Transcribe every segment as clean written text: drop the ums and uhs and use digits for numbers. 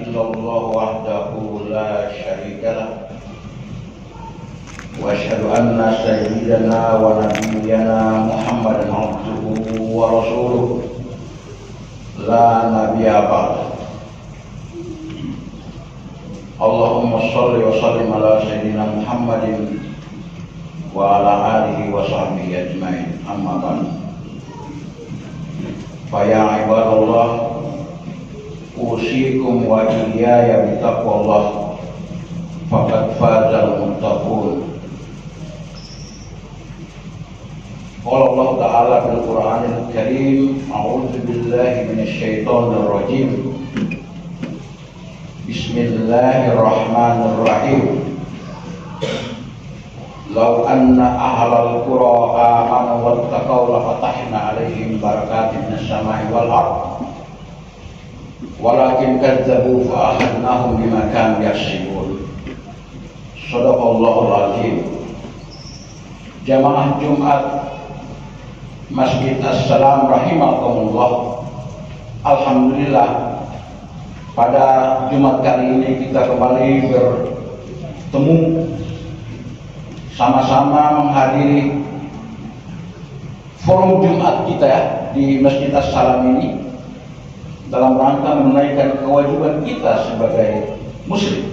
إلا الله وحده لا شريك له وأشهد أن سيدنا ونبينا محمدا عبده ورسوله لا نبي بعده. اللهم صل وسلم على سيدنا محمد وعلى آله وصحبه أجمعين. أما بعد، فيا عباد الله، أوصيكم وإياي بتقوى الله فقد فاز المتقون. قال الله تعالى في القرآن الكريم: أعوذ بالله من الشيطان الرجيم. بسم الله الرحمن الرحيم. لو أن أهل القرى آمنوا واتقوا لفتحنا عليهم بركات من السماء والأرض ولكن كذبوا فأخذناهم بما كانوا يكسبون. Shadaqallahul Azim. Jamaah Jumat Masjid As-Salam rahimakumullah. Alhamdulillah, pada Jumat kali ini kita kembali bertemu sama-sama menghadiri forum Jumat kita di Masjid As-Salam ini dalam rangka menunaikan kewajiban kita sebagai muslim.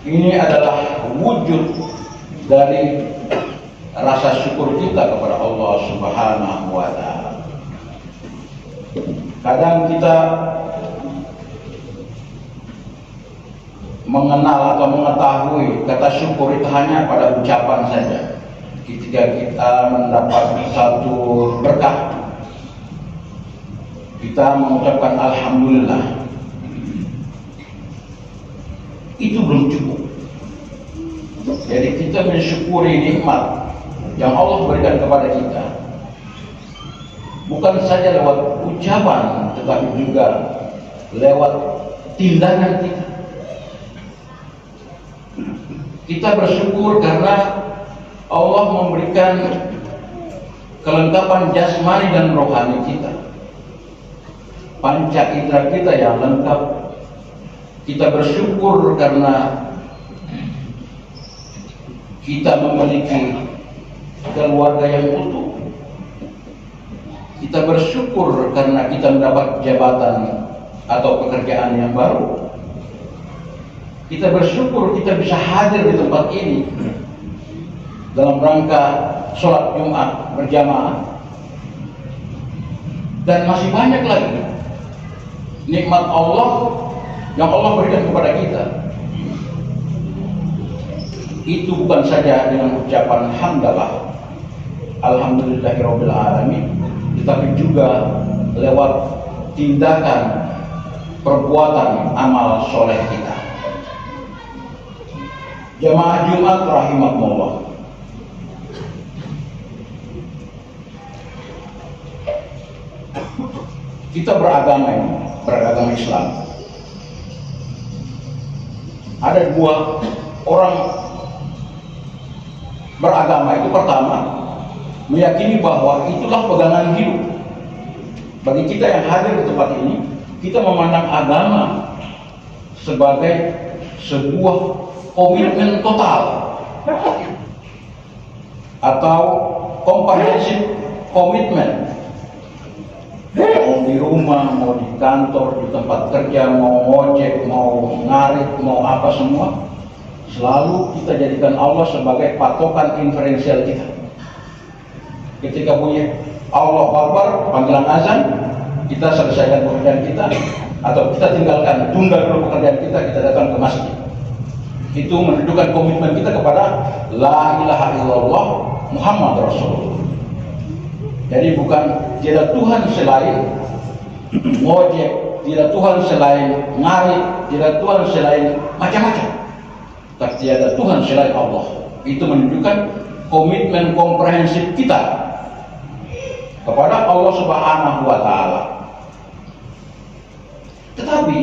Ini adalah wujud dari rasa syukur kita kepada Allah Subhanahu wa Ta'ala. Kadang kita mengenal atau mengetahui kata syukur itu hanya pada ucapan saja. Ketika kita mendapat satu berkah, kita mengucapkan alhamdulillah, itu belum cukup. Jadi kita mensyukuri nikmat yang Allah berikan kepada kita bukan saja lewat ucapan, tetapi juga lewat tindakan kita. Kita bersyukur karena Allah memberikan kelengkapan jasmani dan rohani kita, panca indera kita yang lengkap. Kita bersyukur karena kita memiliki keluarga yang utuh. Kita bersyukur karena kita mendapat jabatan atau pekerjaan yang baru. Kita bersyukur kita bisa hadir di tempat ini dalam rangka sholat Jumat berjamaah. Dan masih banyak lagi nikmat Allah yang Allah berikan kepada kita. Itu bukan saja dengan ucapan hamdalah, alhamdulillahirabbil alamin, tetapi juga lewat tindakan, perbuatan, amal soleh kita. Jamaah Jumat rahimakumullah. Kita beragama Islam. Ada dua orang beragama. Itu pertama, meyakini bahwa itulah pegangan hidup. Bagi kita yang hadir di tempat ini, kita memandang agama sebagai sebuah komitmen total atau komprehensif komitmen. Mau di rumah, mau di kantor, di tempat kerja, mau ngojek, mau ngarit, mau apa semua, selalu kita jadikan Allah sebagai patokan inferensial kita. Ketika bunyi Allah Akbar, panggilan azan, kita selesaikan pekerjaan kita, atau kita tinggalkan, tunda dulu pekerjaan kita datang ke masjid. Itu menunjukkan komitmen kita kepada La ilaha illallah Muhammad Rasulullah. Jadi bukan tidak Tuhan selain ngojek, tidak Tuhan selain ngarit, tidak Tuhan selain macam-macam, tapi tiada Tuhan selain Allah. Itu menunjukkan komitmen komprehensif kita kepada Allah Subhanahu wa Ta'ala. Tetapi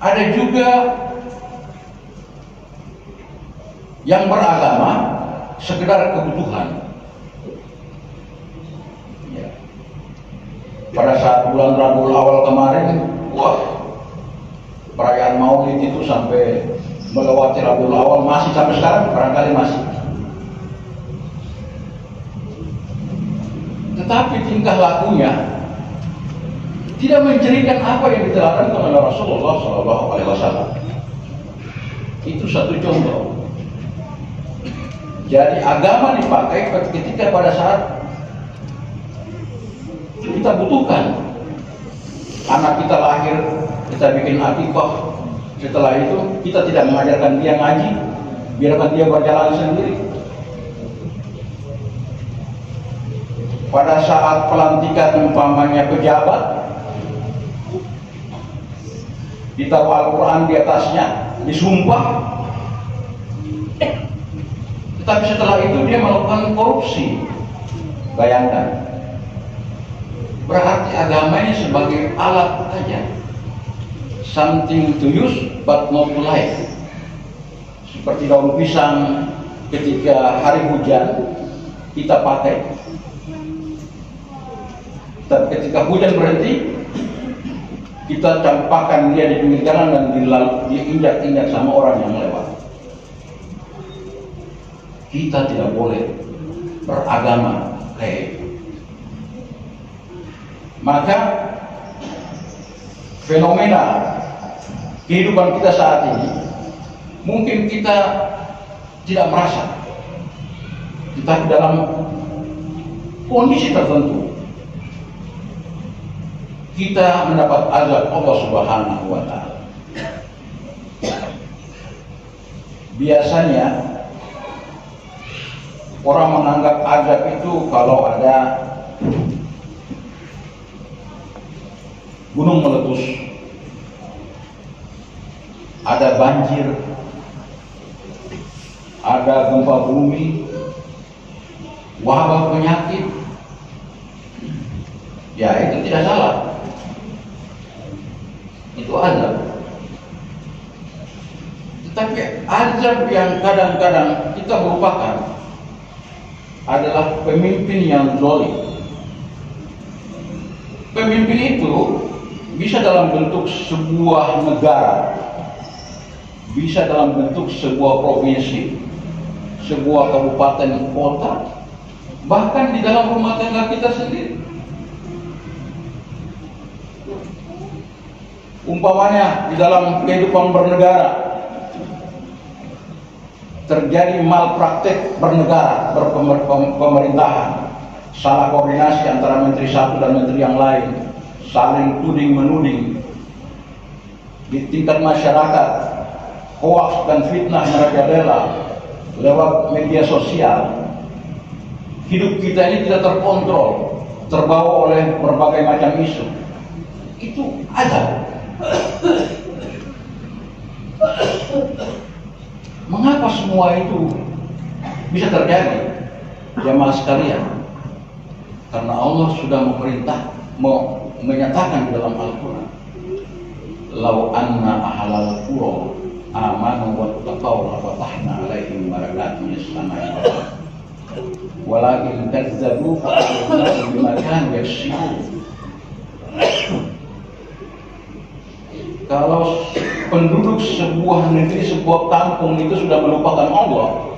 ada juga yang beragama sekedar kebutuhan. Pada saat bulan Rabiul Awal kemarin, Wah, perayaan Maulid itu sampai melewati Rabiul Awal, masih sampai sekarang barangkali masih. Tetapi tingkah lakunya tidak menceritakan apa yang diteladankan oleh Rasulullah SAW. Itu satu contoh. Jadi agama dipakai ketika pada saat kita butuhkan. Anak kita lahir, kita bikin akikah. Setelah itu kita tidak mengajarkan dia ngaji, biarkan dia berjalan sendiri. Pada saat pelantikan umpamanya pejabat, ditaruh Al-Quran di atasnya, disumpah. Tetapi setelah itu dia melakukan korupsi. Bayangkan. Berarti agama ini sebagai alat saja. Something to use but not to live. Seperti daun pisang ketika hari hujan kita pakai. Dan ketika hujan berhenti, kita campakkan dia di pinggir jalan dan diinjak-injak sama orang yang lewat. Kita tidak boleh beragama kayak itu. Maka fenomena kehidupan kita saat ini mungkin kita tidak merasa, tetapi dalam kondisi tertentu kita mendapat azab Allah Subhanahu wa Ta'ala. Biasanya orang menganggap azab itu kalau ada gunung meletus, ada banjir, ada gempa bumi, wabah penyakit. Ya, itu tidak salah. Itu azab. Tetapi azab yang kadang-kadang kita melupakan adalah pemimpin yang zalim. Pemimpin itu bisa dalam bentuk sebuah negara, bisa dalam bentuk sebuah provinsi, sebuah kabupaten kota, bahkan di dalam rumah tangga kita sendiri. Umpamanya di dalam kehidupan bernegara terjadi malpraktek bernegara, berpemerintahan, salah koordinasi antara menteri satu dan menteri yang lain, saling tuding menuding di tingkat masyarakat, hoaks dan fitnah merajalela lewat media sosial. Hidup kita ini tidak terkontrol, terbawa oleh berbagai macam isu. Itu azab. Mengapa semua itu bisa terjadi? Jamaah sekalian, karena Allah sudah menyatakan di dalam Al-Quran, "Lau anna ahlal qura amanu wattaqaw la fatahna 'alaihim barakatin minas samai wal ardh walakin kazzabu fa akhadnahum bima kanu yaksibun." Kalau penduduk sebuah negeri, sebuah kampung itu sudah melupakan Allah,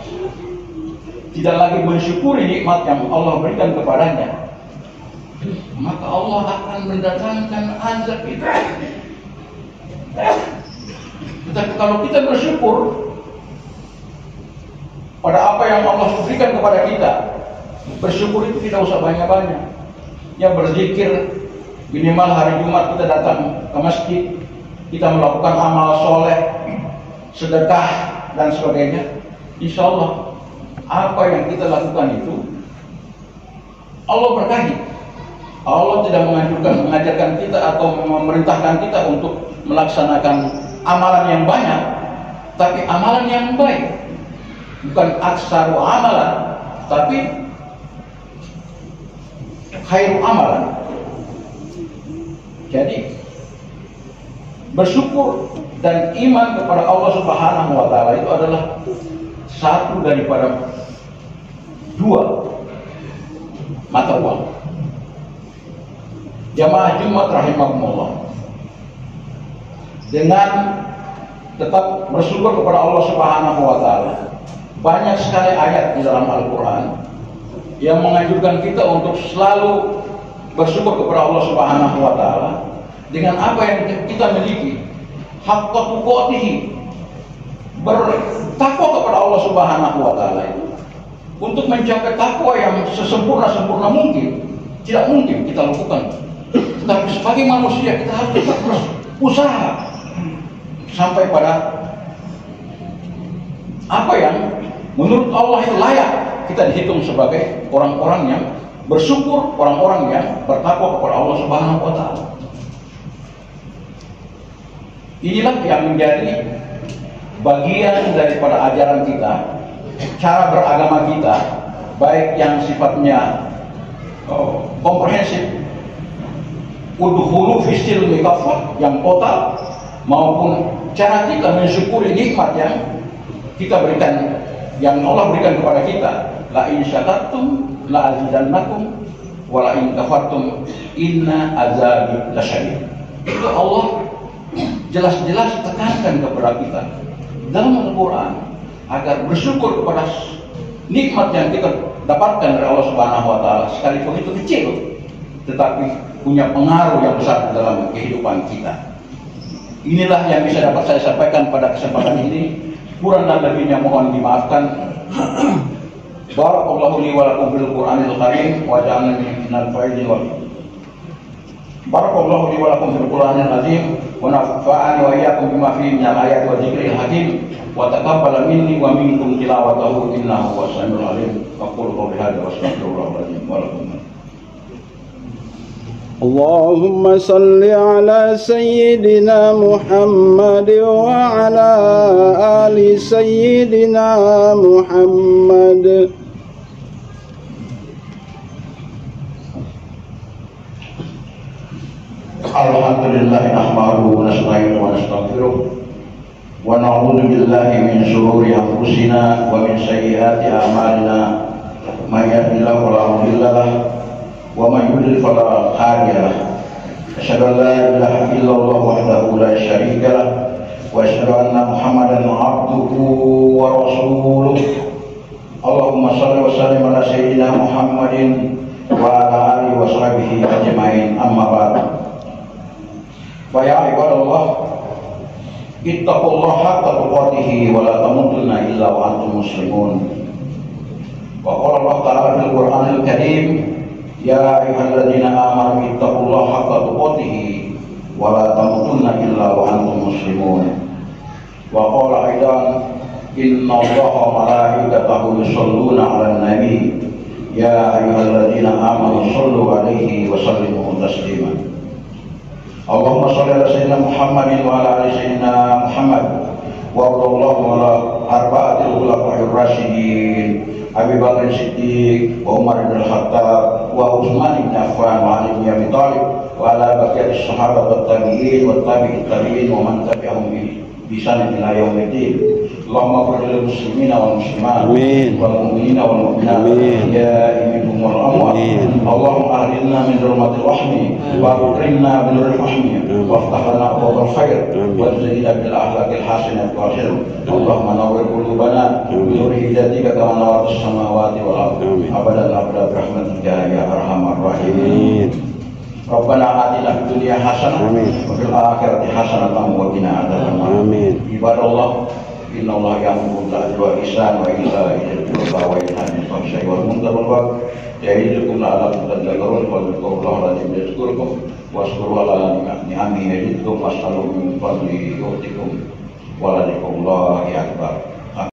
tidak lagi mensyukuri nikmat yang Allah berikan kepadanya, maka Allah akan mendatangkan azab itu. Tetapi kalau kita bersyukur pada apa yang Allah berikan kepada kita, bersyukur itu tidak usah banyak-banyak. Ya, berzikir, minimal hari Jumat kita datang ke masjid, kita melakukan amal soleh, sedekah dan sebagainya. Insya Allah apa yang kita lakukan itu Allah berkahi. Allah tidak mengajarkan kita atau memerintahkan kita untuk melaksanakan amalan yang banyak, tapi amalan yang baik. Bukan aksaru amalan, tapi khairu amalan. Jadi bersyukur dan iman kepada Allah Subhanahu wa Ta'ala itu adalah satu daripada dua mata uang. Jamaah Jumat rahimahumullah, dengan tetap bersyukur kepada Allah Subhanahu wa taala. Banyak sekali ayat di dalam Al-Qur'an yang menganjurkan kita untuk selalu bersyukur kepada Allah Subhanahu wa taala dengan apa yang kita miliki. Haqqa tuqatihi, bertakwa kepada Allah Subhanahu wa taala itu untuk mencapai takwa yang sesempurna-sempurna mungkin. Tidak mungkin kita lakukan, tetapi sebagai manusia kita harus tetap berusaha sampai pada apa yang menurut Allah itu layak kita dihitung sebagai orang-orang yang bersyukur, orang-orang yang bertakwa kepada Allah Subhanahu wa taala. Inilah yang menjadi bagian daripada ajaran kita, cara beragama kita, baik yang sifatnya komprehensif, udhulu fisil mikafah yang total, maupun cara kita mensyukuri nikmat yang kita berikan, yang Allah berikan kepada kita. La in syakartum la azidannakum wa la in kafartum inna azabi lasyadid. Itu Allah jelas-jelas tekankan kepada kita dalam Al-Quran agar bersyukur kepada nikmat yang kita dapatkan dari Allah Subhanahu wa taala, sekalipun itu kecil tetapi punya pengaruh yang besar dalam kehidupan kita. Inilah yang bisa dapat saya sampaikan pada kesempatan ini. Kurang dan lebihnya mohon dimaafkan. Barakallahu li wa lakum bil Qur'anil karim wa ja'alna minal faizin wal Barakallahu li wa lakum bil Qur'anil azim wa nafa'ani wa iyyakum bima fihi minal ayati wa dzikril hakim wa taqabbal minni wa minkum tilawatahu innahu huwas samiul alim. Aqulu qawli hadza wa astaghfirullahaladzim wa lakum. اللهم صل على سيدنا محمد وعلى آل سيدنا محمد. Alhamdulillah nahmaduhu wa nasta'inuhu wa nastaghfiruh wa na'udzu billahi min shururi anfusina wa min sayyiati a'malina. May yahdihillahu fala mudilla lahu wa man yudlil fala hadiya lahu. Asyhadu an la ilaha illallah wahdahu la syarika lahu wa asyhadu anna Muhammadan abduhu wa rasuluh. Allahumma shalli wa sallim ala sayyidina Muhammadin wa ala alihi wa sahbihi ajma'in. Amma ba'd. Wa ya ibadallah, ittaqullaha haqqa tuqatih wa la tamutunna illa wa antum muslimun. Wa qala Allah ta'ala fil Qur'anil Karim, ya ayyuhalladzina amanu ittaqullaha haqqa tuqatih wa la tamutunna illa wa antum muslimun. Wa qala aidan, inna Allaha wa malaikatahu yusholluna 'alan nabi, ya ayyuhalladzina amanu shollu 'alaihi wa sallimu taslima. Allahumma sholli ala sayyidina Muhammadin wa ala ali sayyidina Muhammad wa radhiyallahu ala arba'atil khulafa'ir rasyidin Abi Bakr Siddiq wa Umar bin Khattab wa Utsman bin Affan wa Ali bin Abi Thalib wa ala baqiyati sahabat wat tabi'in wa tabi'it tabi'in wa man tabi'ahum bi ihsan ila yaumiddin. Allahumma ighfir lil muslimina wal muslimat wal mu'minina wal mu'minat ya minhum wal amwat. Allahumma ahdina min dhulmatil wahmi wa akrimna bi nuril fahmi wa aftah lana abwaabal khair wa zayyinna bil akhlaqil hasanati wal hilm. Allahumma nawwir qulubana bi nuri hidayatika kama nawwartas samawati wal ardi abadan abada bi rahmatika ya arhamar rahimin. Rabbana atina fid dunya hasanah wa fil akhirati hasanah wa qina adzabannar. Ibadallah, inna Allah ya'muru bil 'adli wal ihsani wa ita'i dzil qurba wa yanha 'anil fahsya'i wal munkari wal baghi ya'idukum la'allakum tadhakkarun. Wa dzkurullaha alladzi yadhkurukum washkuru 'ala ni'amihi yazidkum was'aluhu min fadlihi yu'tikum wa la dzikrullahi akbar.